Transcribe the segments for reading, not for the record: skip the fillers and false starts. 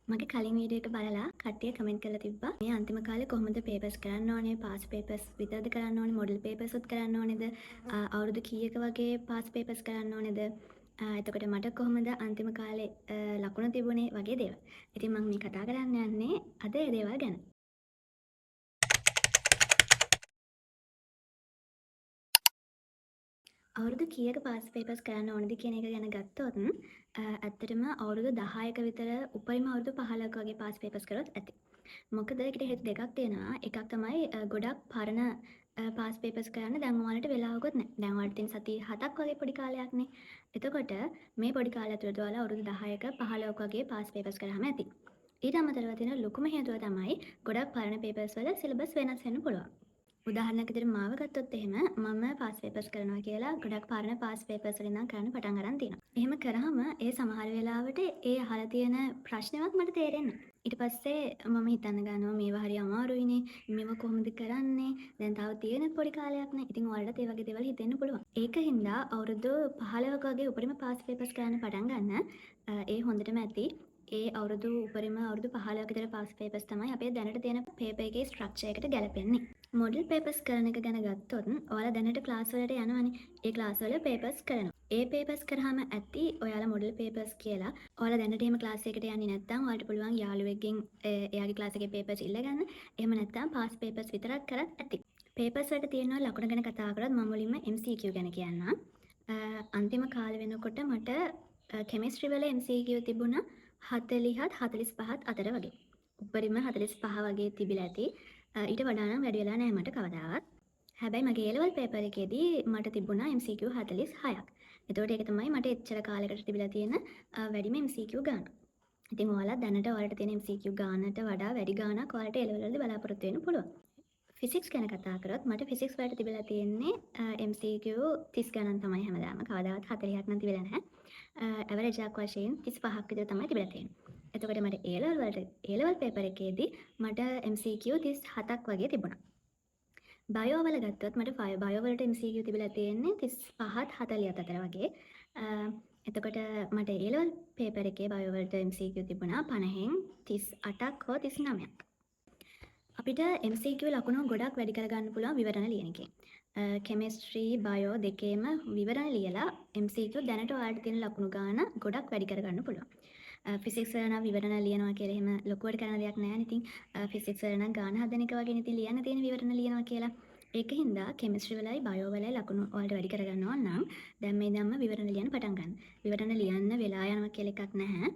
මගේ කලින් වීඩියෝ එක බලලා කට්ටිය කමෙන්ට් කරලා තිබ්බා මේ අන්තිම කාලේ කොහොමද පේපර්ස් කරන්න ඕනේ, පාස් පේපර්ස් විතරද කරන්න ඕනේ, මොඩල් පේපර්ස් උත් කරන්න ඕනේද, අවුරුදු කීයක වගේ පාස් පේපර්ස් කරන්න ඕනේද, එතකොට මට කොහොමද අන්තිම කාලේ ලකුණු තිබුණේ වගේ දේවල්. ඉතින් මම මේ කතා කරන්න යන්නේ අද ඒ දේවල් ගැන. අවුරුදු කීයක පාස් පේපර්ස් කරන්න ඕනද කියන එක ගැන ගත්තොත් ඇත්තටම අවුරුදු 10ක විතර උපරිම අවුරුදු 15ක වගේ පාස් පේපර්ස් කරොත් ඇති. මොකද ඒකට හේතු දෙකක් තියෙනවා. එකක් තමයි ගොඩක් පරණ පාස් පේපර්ස් කරන්න දැන් ඔයාලට වෙලාවකුත් නැහැ. දැන් ඔයාලට තියෙන සති 7ක් වගේ පොඩි කාලයක්නේ. එතකොට මේ පොඩි කාලය ඇතුළත ඔයාලා අවුරුදු 10ක 15ක වගේ පාස් පේපර්ස් කරාම ඇති. ඊට අමතරව තියෙන ලොකුම හේතුව තමයි ගොඩක් පරණ පේපර්ස් වල සිලබස් වෙනස් වෙන්න පුළුවන්. උදාහරණයක් විදිහට මාව ගත්තොත් එහෙම මම පාස් පේපර්ස් කරනවා කියලා ගොඩක් පරණ පාස් පේපර්ස් වලින් ඉඳන් කරන්න පටන් අරන් තියෙනවා. එහෙම කරාම ඒ සමහර වෙලාවට ඒ අහලා තියෙන ප්‍රශ්නවත් මට තේරෙන්නේ නැහැ. ඊට පස්සේ මම හිතන්න ගන්නවා මේවා හරි අමාරුයිනේ. මේවා කොහොමද කරන්නේ? දැන් තව තියෙන පොඩි කාලයක් නේ. ඉතින් ඔයාලට ඒ වගේ දේවල් හිතෙන්න පුළුවන්. ඒකින්ද අවුරුදු 15ක වගේ උපරිම පාස් පේපර්ස් කරන්න පටන් ගන්න ඒ හොඳටම ඇති. ඒ අවුරුදු උපරිම අවුරුදු 15ක විතර පාස් පේපර්ස් තමයි අපේ දැනට තියෙන පේපර් එකේ ස්ට්‍රක්චර් එකට ගැලපෙන්නේ. මොඩල් පේපර්ස් කරන එක ගැන ගත්තොත් ඔයාලා දැනට ක්ලාස් වලට යනවනේ. ඒ ක්ලාස් වල පේපර්ස් කරනවා. ඒ පේපර්ස් කරාම ඇති ඔයාලා මොඩල් පේපර්ස් කියලා. ඔයාලා දැනට එහෙම ක්ලාස් එකකට යන්නේ නැත්නම් ඔයාලට පුළුවන් යාළුවෙක්ගෙන් එයාගේ ක්ලාස් එකේ පේපර්ස් ඉල්ලගන්න. එහෙම නැත්නම් පාස් පේපර්ස් විතරක් කරත් ඇති. පේපර්ස් වලට තියෙන ලකුණු ගැන කතා කරොත් මම මුලින්ම MCQ ගැන කියන්නම්. අන්තිම කාලේ වෙනකොට මට කෙමිස්ට්‍රි වල MCQ තිබුණා 40ත් 45ත් අතර වගේ. උපරිම 45 වගේ තිබිලා ඇති. ඊට වඩා නම් වැඩි වෙලා නැහැ මට කවදාවත්. හැබැයි මගේ A level paper එකේදී මට තිබුණා MCQ 46ක්. එතකොට ඒක තමයි මට එච්චර කාලයකට තිබිලා තියෙන වැඩිම MCQ ගාන. ඉතින් ඔයාලා දැනට ඔයාලට තියෙන MCQ ගානට වඩා වැඩි ගානක් ඔයාලට A level වලදී බලාපොරොත්තු වෙන්න පුළුවන්. ෆිසික්ස් ගැන කතා කරොත් මට ෆිසික්ස් වලට තිබිලා තියෙන්නේ MCQ 30 ගණන් තමයි හැමදාම. කවදාවත් 40ක් නම් තිබිලා නැහැ. ඇවරේජ් එකක් වශයෙන් 35ක් විතර තමයි තිබිලා තියෙන්නේ. එතකොට මට A level paper එකේදී මට MCQ 37ක් වගේ තිබුණා. බයෝ වල ගත්තොත් මට බයෝ වලට MCQ තිබිලා තියෙන්නේ 35ත් 40ත් අතර වගේ. එතකොට මට A level paper එකේ බයෝ වලට MCQ තිබුණා 50න් 38ක් හෝ 39ක්. අපිට MCQ ලකුණු ගොඩක් වැඩි කරගන්න පුළුවන් විවරණ ලියන එකෙන්. කෙමිස්ට්‍රි බයෝ දෙකේම විවරණ ලියලා MCQ දැනට ඔයාලට තියෙන ලකුණු ගාන ගොඩක් වැඩි කරගන්න පුළුවන්. ෆිසික්ස් වල නම් විවරණ ලියනවා කියලා එහෙම ලොකුවට කරන දෙයක් නැහැ නේ. ඉතින් ෆිසික්ස් වල නම් ගාන හදන එක වගේ ඉතින් ලියන්න තියෙන විවරණ ලියනවා කියලා. ඒකින්ද කෙමිස්ට්‍රි වලයි බයෝ වලයි ලකුණු ඔයාලට වැඩි කරගන්න ඕන නම් දැන් මේ ඉඳන්ම විවරණ ලියන්න පටන් ගන්න. විවරණ ලියන්න වෙලා යනවා කියලා එකක් නැහැ.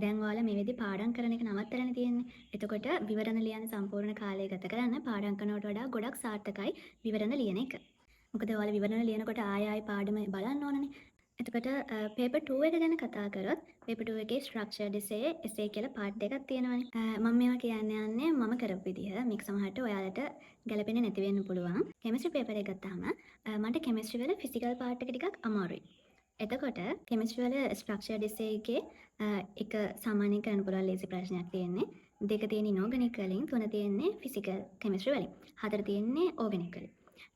දැන් ඔයාලා මේ වෙද්දි පාඩම් කරන එක නවත්තලානේ තියෙන්නේ. එතකොට විවරණ ලියන්න සම්පූර්ණ කාලය ගත කරන්න පාඩම් කරනවට වඩා ගොඩක් සාර්ථකයි විවරණ ලියන එක. මොකද ඔයාලා විවරණ ලියනකොට ආය පාඩම බලන්න ඕනනේ. එතකොට පේපර් 2 එක ගැන කතා කරොත් පේපර් 2 එකේ ස්ට්‍රක්චර්ඩ් එසේ කියලා පාර්ට් එකක් තියෙනවානේ. මම මේවා කියන්න යන්නේ මම කරපු විදිහ. මේක සමහරට ඔයාලට ගැලපෙන්නේ නැති වෙන්න පුළුවන්. කෙමිස්ට්‍රි පේපර් එක ගත්තාම මට කෙමිස්ට්‍රි වල ෆිසිකල් පාර්ට් එක ටිකක් අමාරුයි. එතකොට කෙමිස්ට්‍රි වල ස්ට්‍රක්චර්ඩ් එසේ එකේ එක සාමාන්‍යයෙන් කරන්න පුළුවන් ලේසි ප්‍රශ්නයක් තියෙන්නේ. දෙක තියෙන්නේ ඉනෝගනික් වලින්, තුන තියෙන්නේ ෆිසිකල් කෙමිස්ට්‍රි වලින්. හතර තියෙන්නේ ඕගනික් වලින්.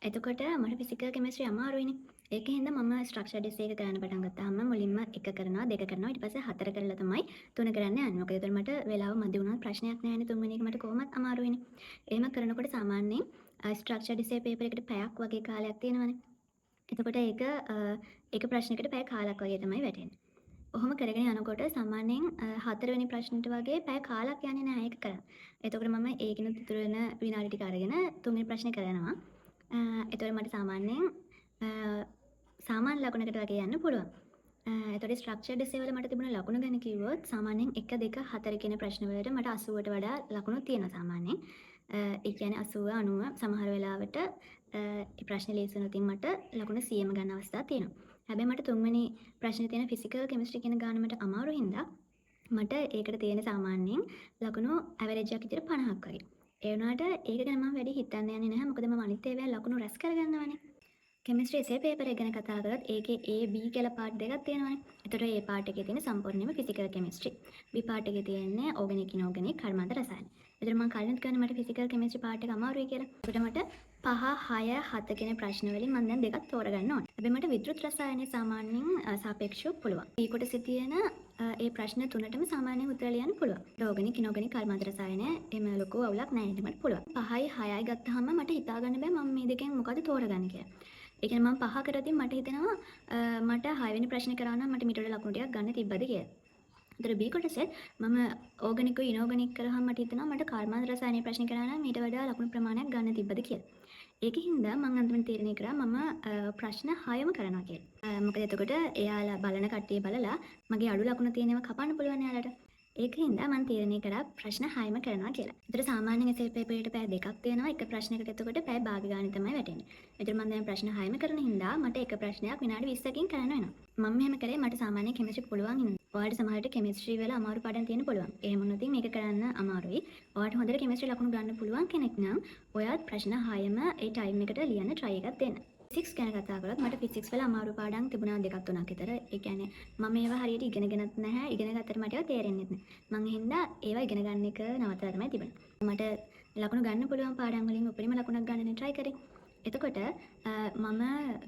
එතකොට මට ෆිසිකල් කෙමිස්ට්‍රි අමාරුයිනේ. ඒකින්ද මම ස්ට්‍රක්චර්ඩ් එසේ එක කරන්න පටන් ගත්තාම මුලින්ම එක කරනවා, දෙක කරනවා, ඊට පස්සේ හතර කරලා තමයි තුන කරන්න යන්නේ. මොකද ඒතර මට වෙලාව මදි වුණාත් ප්‍රශ්නයක් නැහැ නේ. තුන්වෙනි එක මට කොහොමත් අමාරුයිනේ. එහෙම කරනකොට සාමාන්‍යයෙන් ස්ට්‍රක්චර්ඩ් එසේ පේපර් එකට පැයක් වගේ කාලයක් තියෙනවානේ. එතකොට ඒක ප්‍රශ්නයකට පැය කාලක් වගේ තමයි වැටෙන්නේ. ඔහොම කරගෙන යනකොට සාමාන්‍යයෙන් හතරවෙනි ප්‍රශ්නෙට වගේ පැය කාලක් යන්නේ නැහැ ඒක කරන්න. එතකොට මම ඒකිනුත් ඉතුරු වෙන විනාඩි ටික අරගෙන තුන්වෙනි ප්‍රශ්නේ කරනවා. එතකොට මට සාමාන්‍යයෙන් සාමාන්‍ය ලකුණකට වගේ යන්න පුළුවන්. එතකොට ස්ට්‍රක්චර්ඩ් එසේ වල මට තිබුණ ලකුණු ගැන කිව්වොත් සාමාන්‍යයෙන් 1 2 4 කියන ප්‍රශ්න වලට මට 80ට වඩා ලකුණු තියෙනවා සාමාන්‍යයෙන්. ඒ කියන්නේ 80 90 සමහර වෙලාවට ඒ ප්‍රශ්න ලියසනොතින් මට ලකුණු 100ම ගන්න අවස්ථා තියෙනවා. හැබැයි මට තුන්වෙනි ප්‍රශ්නේ තියෙන ෆිසිකල් කෙමිස්ට්‍රි කියන ගාන මට අමාරු හින්දා මට ඒකට තියෙන සාමාන්‍යයෙන් ලකුණු ඇවරේජ් එකක් විතර 50ක් වගේ. ඒ වුණාට ඒක ගැන මම වැඩි හිතන්න යන්නේ නැහැ. මොකද මම අනිත් ඒවායෙන් ලකුණු රැස් කරගන්නවානේ. කෙමිස්ට්‍රි එසේ පේපර් එක ගැන කතා කරොත් ඒකේ A B කියලා පාර්ට් දෙකක් තියෙනවානේ. ඒතර A පාර්ට් එකේ තියෙන සම්පූර්ණයෙන්ම ෆිසිකල් කෙමිස්ට්‍රි. B පාර්ට් එකේ තියෙන්නේ ඕගනික් ඉනෝගනික් කර්මාන්ත රසායන. ඒතර මම කලින් කරන මට ෆිසිකල් කෙමිස්ට්‍රි පාර්ට් එක අමාරුයි කියලා. ඒකට මට 5, 6, 7 කියන ප්‍රශ්න වලින් මම දැන් දෙකක් තෝරගන්න ඕනේ. හැබැයි මට විද්‍යුත් රසායනයේ සාමාන්‍යයෙන් සාපේක්ෂව පුළුවන්. B කොටසේ තියෙන ඒ ප්‍රශ්න තුනටම සාමාන්‍යයෙන් උත්තර ලියන්න පුළුවන්. ඕගනික් ඉනෝගනික් කර්මාන්ත රසායනය එහෙම ලොකු අවුලක් නැහැ. ඒක මට පුළුවන්. 5යි 6යි ගත්තාම මට හිතා ගන්න බෑ මම මේ දෙකෙන් මොකද තෝරගන්නේ කියලා. ඒ කියන්නේ මම 5 කරද්දී මට හිතෙනවා මට 6 වෙනි ප්‍රශ්නේ කරා නම් මට මීට වඩා ලකුණු ටිකක් ගන්න තිබ්බද කියලා. ඒතර B කොටසේ මම ඕගනික් ඉනෝගනික් කරාම මට හිතෙනවා මට කර්මාන්ත රසායනයේ ප්‍රශ්න කරා නම් මීට වඩා ලකුණු ප්‍රමාණයක් ගන්න තිබ්බද කියලා. ඒකින්ද මම අන්තිමට තීරණය කරා මම ප්‍රශ්න 6ම කරනවා කියලා. මොකද එතකොට එයාලා බලන කට්ටිය බලලා මගේ අඩු ලකුණු තියෙනව කපන්න පුළුවන් එයාලට. ඒකින්ද මම තීරණය කරා ප්‍රශ්න 6ම කරනවා කියලා. ඒතර සාමාන්‍යයෙන් එසේ පේපර් එකට පැය දෙකක් තියෙනවා. එක ප්‍රශ්නයකට එතකොට පැය භාග ගානේ තමයි වැටෙන්නේ. ඒතර මම දැන් ප්‍රශ්න 6ම කරන හින්දා මට එක ප්‍රශ්නයක් විනාඩි 20කින් කරන්න වෙනවා. මම මෙහෙම කරේ මට සාමාන්‍ය කෙමිස්ට්‍රි පුළුවන් හින්දා. ඔයාලට සමහරට කෙමිස්ට්‍රි වල අමාරු පාඩම් තියෙන්න පුළුවන්. එහෙම වුණොත් මේක කරන්න අමාරුයි. ඔයාලට හොඳට කෙමිස්ට්‍රි ලකුණු ගන්න පුළුවන් කෙනෙක් නම් ඔයාත් ප්‍රශ්න 6ම ඒ ටයිම් එකට ලියන්න try එකක් දෙන්න. ෆිසික්ස් ගැන කතා කරොත් මට ෆිසික්ස් වල අමාරු පාඩම් තිබුණා දෙකක් තුනක් විතර. ඒ කියන්නේ මම ඒවා හරියට ඉගෙනගෙනත් නැහැ. ඉගෙන ගත්තට මට ඒවා තේරෙන්නේ නැහැ. මම හින්දා ඒවා ඉගෙන ගන්න එක නවත්තලා තමයි තිබුණේ. මට ලකුණු ගන්න පුළුවන් පාඩම් වලින් උපරිම ලකුණක් ගන්න try කරේ. එතකොට මම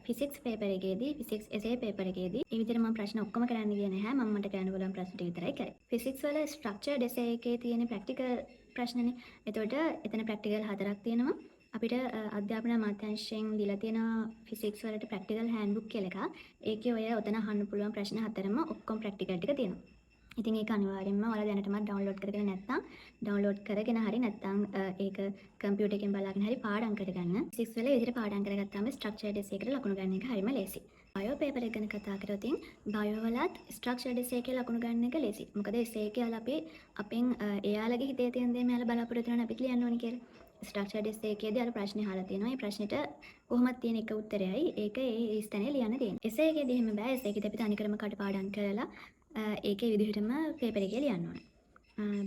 ෆිසික්ස් පේපර් එකේදී ෆිසික්ස් එසේ පේපර් එකේදී ඒ විදිහට මම ප්‍රශ්න ඔක්කොම කරන්න ගියේ නැහැ. මම මට කරන්න පුළුවන් ප්‍රශ්න ටික විතරයි කරේ. ෆිසික්ස් වල ස්ට්‍රක්චර්ඩ් එසේ එකේ තියෙන ප්‍රැක්ටිකල් ප්‍රශ්නනේ. එතකොට එතන ප්‍රැක්ටිකල් 4ක් තියෙනවා. අපිට අධ්‍යාපන අමාත්‍යාංශයෙන් දීලා තියෙන ෆිසික්ස් වලට ප්‍රැක්ටිකල් හෑන්ඩ්බුක් කියලා එකක්. ඒකේ ඔය ඔතන අහන්න පුළුවන් ප්‍රශ්න 4ම ඔක්කොම ප්‍රැක්ටිකල් ටික තියෙනවා. ඉතින් ඒක අනිවාර්යෙන්ම ඔයාලා දැනටමත් ඩවුන්ලෝඩ් කරගෙන නැත්නම් ඩවුන්ලෝඩ් කරගෙන හරි නැත්නම් ඒක කම්පියුටර් එකෙන් බලාගෙන හරි පාඩම් කරගන්න. ෆිසික්ස් වල විදිහට පාඩම් කරගත්තාම ස්ට්‍රක්චර්ඩ් එසේ එකට ලකුණු ගන්න එක හරිම ලේසි. බයෝ පේපර් එක ගැන කතා කරොත් බයෝ වලත් ස්ට්‍රක්චර්ඩ් එසේ එකේ ලකුණු ගන්න එක ලේසි. මොකද එසේ එකේ අපි අපෙන් එයාලගේ හිතේ තියෙන දේ මෙයාලා බලාපොරොත්තු වෙනවා අපිට ලියන්න ඕනේ කියලා. ස්ට්‍රක්චර්ඩ් එසේ එකේදී අර ප්‍රශ්නේ අහලා තියෙනවා. මේ ප්‍රශ්නෙට කොහොමද තියෙන එක උත්තරයයි ඒක ඒ ස්ථානේ ලියන්න තියෙන්නේ. එසේ එකේදී එහෙම බෑ. එසේ එකේදී අපි තනිකරම කටපාඩම් කරලා ඒකේ විදිහටම පේපර් එකේ ලියන්න ඕනේ.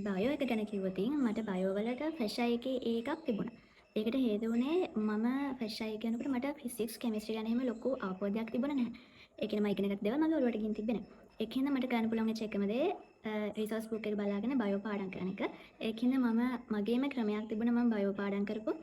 බයෝ එක ගැන කිව්වොත් මට බයෝ වලට ෆ්‍රෙෂ් අයි එකේ ඒකක් තිබුණා. ඒකට හේතු වුණේ මම ෆ්‍රෙෂ් අයි කියනකොට මට ෆිසික්ස් කෙමිස්ට්‍රි ගැන එහෙම ලොකු අවබෝධයක් තිබුණේ නැහැ. ඒ කියන්නේ මම ඉගෙනගත්ත දේවල් මගේ ඔළුවට ගින් තිබ්බේ නැහැ. ඒකින්ද මට කරන්න පුළුවන් වෙච්ච එකම දේ රිසෝස් බුක් එක බලාගෙන බයෝ පාඩම් කරන එක. ඒකින්ද මගේම ක්‍රමයක් තිබුණා මම බයෝ පාඩම් කරපො.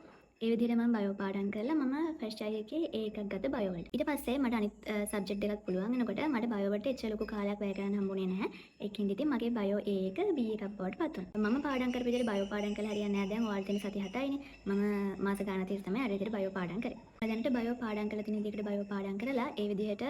ඒ විදිහට මම බයෝ පාඩම් කරලා මම ෆ්‍රෙෂ් අයි එකේ ඒ එකක් ගත්ත බයෝ වලට. ඊට පස්සේ මට අනිත් සබ්ජෙක්ට් එකක් පුළුවන් වෙනකොට මට බයෝ වලට එච්චර ලොකු කාලයක් වැය කරන්න හම්බුනේ නැහැ. ඒකින්ද ඉතින් මගේ බයෝ A එක B එකක් බවට පත් වුණා. මම පාඩම් කරපු විදිහට බයෝ පාඩම් කළා හරියන්නේ නැහැ. දැන් ඔයාලට තියෙන සති 7යිනේ. මම මාස ගානක් තිස්සේ තමයි අර විදිහට බයෝ පාඩම් කරේ. දැනට බයෝ පාඩම් කරලා තියෙන විදිහට බයෝ පාඩම් කරලා ඒ විදිහට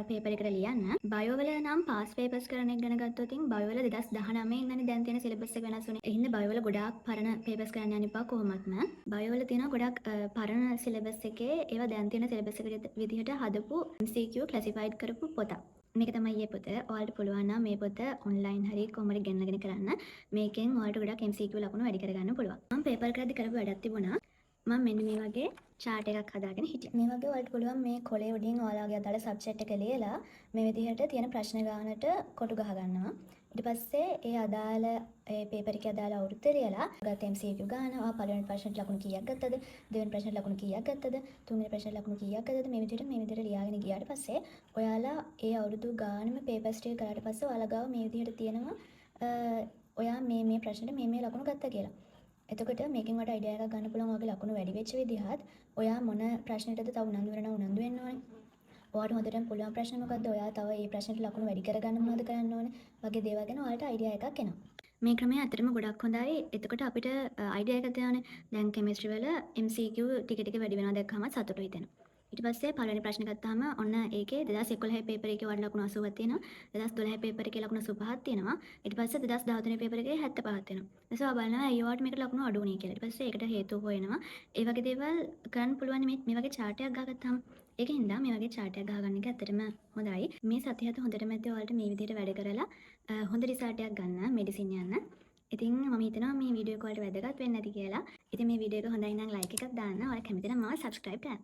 පේපර් එකට ලියන්න. බයෝ වල නම් පාස් පේපර්ස් කරන එක ගැන ගත්තොත් බයෝ වල 2019 ඉඳන් දැන් තියෙන සිලබස් එක වෙනස් වුණේ. ඒ හින්දා බයෝ වල ගොඩාක් පරණ පේපර්ස් කරන්න යන්න එපා කොහොමත්ම. බයෝ වල තියෙන ගොඩාක් පරණ සිලබස් එකේ ඒවා දැන් තියෙන සිලබස් එකට විදිහට හදපු MCQ ක්ලාසිෆයිඩ් කරපු පොතක්. මේක තමයි මේ පොත. ඔයාලට පුළුවන් නම් මේ පොත ඔන්ලයින් හරි කොහමද ගෙන්නගෙන කරන්න. මේකෙන් ඔයාලට ගොඩාක් MCQ ලකුණු වැඩි කරගන්න පුළුවන්. මම පේපර් කරද්දි කරපු වැඩක් තිබුණා. මම මෙන්න මේ වගේ chart එකක් හදාගෙන හිටියා. මේ වගේ ඔයාලට පුළුවන් මේ කොලේ උඩින් ඔයාලගේ අදාළ සබ්ජෙක්ට් එක ලියලා මේ විදිහට තියෙන ප්‍රශ්න ගානට කොටු ගහ ගන්නවා. ඊට පස්සේ ඒ අදාළ ඒ පේපර් එකේ අදාළ අවුරුද්ද ලියලා ගත්ත MCQ ගාන ඔයා පළවෙනි ප්‍රශ්නෙට ලකුණු කීයක් ගත්තද? දෙවෙනි ප්‍රශ්නෙට ලකුණු කීයක් ගත්තද? තුන්වෙනි ප්‍රශ්නෙට ලකුණු කීයක් ගත්තද? මේ විදිහට ලියාගෙන ගියාට පස්සේ ඔයාලා ඒ අවුරුදු ගානම පේපර්ස් ටික කරාට පස්සේ ඔයාලා ගාව මේ විදිහට තියෙනවා ඔයා මේ ප්‍රශ්නෙට මේ ලකුණු ගත්තා කියලා. එතකොට මේකෙන් වට අයිඩියා එකක් ගන්න පුළුවන් ඔයාගේ ලකුණු වැඩි වෙච්ච විදිහත් ඔයා මොන ප්‍රශ්නෙටද තව උනන්දු වෙන්න ඕනේ. ඔයාලට හොඳටම පුළුවන් ප්‍රශ්න මොකද්ද? ඔයා තව මේ ප්‍රශ්නෙට ලකුණු වැඩි කරගන්න මොනවද කරන්න ඕනේ? වගේ දේවල් ගැන ඔයාලට අයිඩියා එකක් එනවා. මේ ක්‍රමය අතරම ගොඩක් හොඳයි. එතකොට අපිට අයිඩියා එකක් තියෙනවානේ. දැන් කෙමිස්ට්‍රි වල MCQ ටික වැඩි වෙනවා දැක්කම සතුටුයි හිතෙනවා. ඊට පස්සේ පළවෙනි ප්‍රශ්න ගත්තාම ඔන්න ඒකේ 2011 පේපර් එකේ වඩ ලකුණු 80ක් තියෙනවා. 2012 පේපර් එකේ ලකුණු 85ක් තියෙනවා. ඊට පස්සේ 2013 පේපර් එකේ 75ක් තියෙනවා. එතකොට ඔයා බලනවා අයියෝට මේකට ලකුණු අඩු වුණේ කියලා. ඊට පස්සේ ඒකට හේතුව හොයනවා. ඒ වගේ දේවල් කරන්න පුළුවන් මේ වගේ chart එකක් ගහගත්තාම ඒකින්ද මේ වගේ chart එකක් ගහගන්න එක ඇත්තටම හොඳයි. මේ සතියත් හොඳටම ඇත්තේ ඔයාලට මේ විදිහට වැඩ කරලා හොඳ රිසල්ට් එකක් ගන්න මෙඩිසින් යන්න. ඉතින් මම හිතනවා මේ වීඩියෝ එක ඔයාලට වැදගත් වෙන්න ඇති කියලා. ඉතින් මේ වීඩියෝ එක හොඳයි නම් ලයික් එකක් දාන්න. ඔයාලා කැමති නම් මාව subscribe කරන්න.